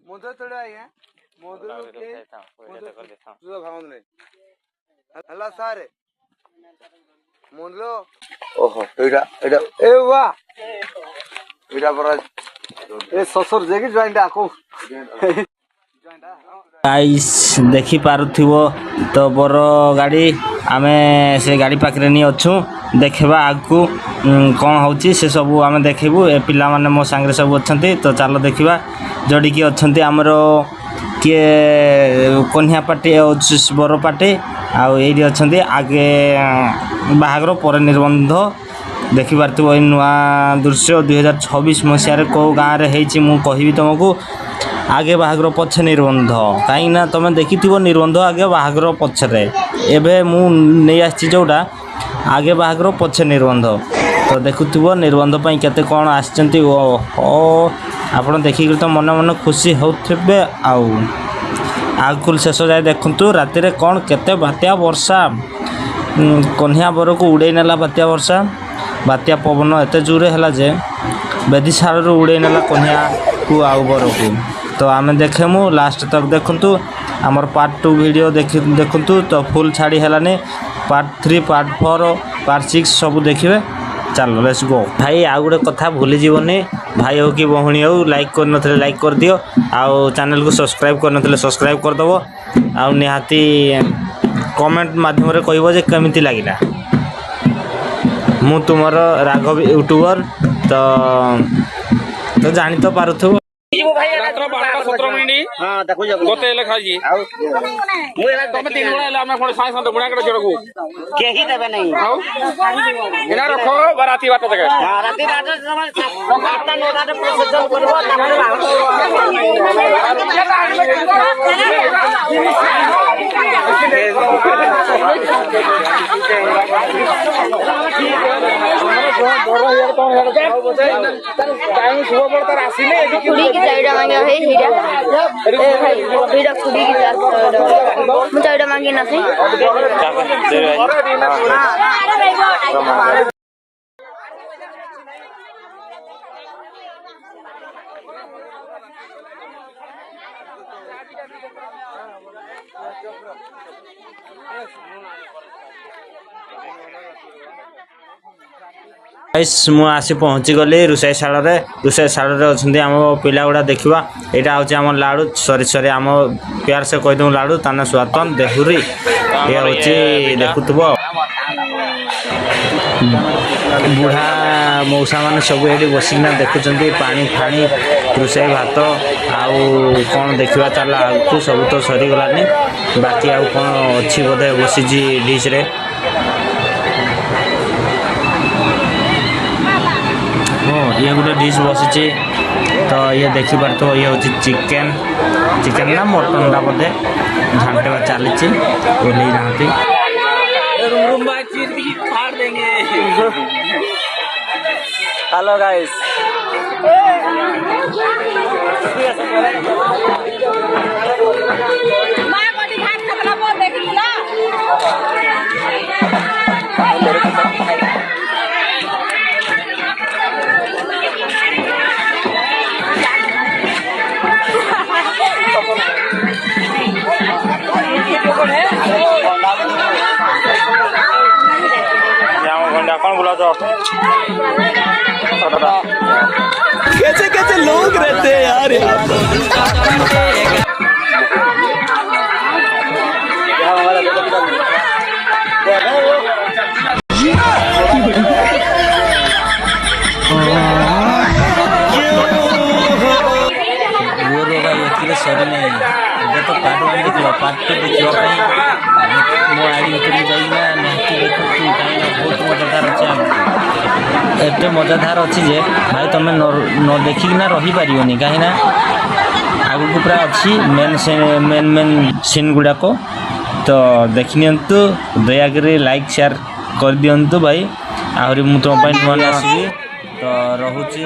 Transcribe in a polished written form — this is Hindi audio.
मधु तोड़े आए मधु भाव नहीं हल्ला सारे मधु ओहो एटा एटा ए वाह एटा बड़ा ए ससुर जे की जॉइंट आको गाइस देखी पारुथिबो तो बर गाड़ी आमे से गाड़ी पाखरे नहीं अच्छू देखा आगू कौन होची से सब आमे देखबू ए पिला माने मो संगे सब अच्छंती तो चलो देखिबा जोड़ी की अच्छंती हमरो के कन्या पार्टी बर पार्टी आउ एडी अच्छंती आगे बाहागर पर निर्बंध देखि पारथिबो नुआ दृश्य 2026 मसिया को गाँव रे हेची मु कहिबी तुमको आगे बाहागर पछे निर्बंध कहीं ना तुम देखि निर्बंध आगे बाहागर पछरे एबे मु नहीं आछि जोटा आगे बाहागर पछे निर्बंध तो देखुथिबो निर्बंध पई केते कोन आछंती ओ आपण देखि तो मन मन खुशी होथबे आउ आगुल शेष जाए देखंतु राति रे कोन केते बात्या वर्षा कन्या बर को उड़े नेला बात्या वर्षा बात्या पवन एते जोरे हला जे बेदी सार उड़े नेला कन्या को आउ बर को तो आमे देखेमु लास्ट तक देखंतु हमर पार्ट 2 वीडियो देखंतु तो फुल छाड़ी हलाने पार्ट 3 पार्ट 4 पार्ट 6 सब देखिबे चलो लेट्स गो भाई आ गुडे कथा भूली जीवनी भाई हो कि बहणी हो लाइक कर नथले लाइक कर दियो आउ चैनल को सब्सक्राइब कर नथले सब्सक्राइब कर दबो आउ निहाती कमेंट माध्यम रे कहबो जे केमिति लागिला मु तुमर राघव यूट्यूबर तो जानि तो पारुथबो रात्र 12:17 मिनिट हां देखो जा गोते लेखा जी मु एला तमे तीन बड़ा एला हमरा कोन साइ संत गुणा कर जोड़को केही देबे नहीं हां एना रखो राती बात तक हां राती रात समय 7टा 9टा रे प्रोसेसन करबो टाइम सुबह पड़ता राशि में चाइडा मांगे है हीरा ए भाई हीरा खुदी की जात मु चाइडा मांगे ना सही मु आसी पहुँची गली रोषाई शाल अच्छे आम पिला गुड़ा देखा यहाँ हूँ आम लाडू सरी सरी आम प्यार से कहीदे लाडू ताना स्वातन देहुरी ये हूँ देखुव बुढ़ा मौसा मान सब ये बसिकिना देखुं पानी फाणी रोषाई भात आउ कौन देखा चल आगू सब तो सरीगलानी बाकी आउ कौन अच्छी बोधे बसी डिश रे ये गोटे डिश बसी तो ये देखी पार तो ये हूँ चिकेन ना मटन टा बोधे घाटे चली ओल्ले जाती हेलो गाइस कौन बोला तो कैसे कैसे लोग रहते हैं यार सरी नहीं तो पार्ट 1 देखा पार्ट 2 देखा मो आई भितर जाइना निहाती देखु कहीं बहुत मजादार अच्छे एटे मजादार अच्छी जे भाई तुम न देखिकिना रही पारियोनी कहीं आगु पूरा अच्छी मेन मेन सीन गुड़ाक तो देखनी दयाकरी लाइक शेयर कर दिंतु भाई आहरी मु तुम नुआ आसबि तो रोचे।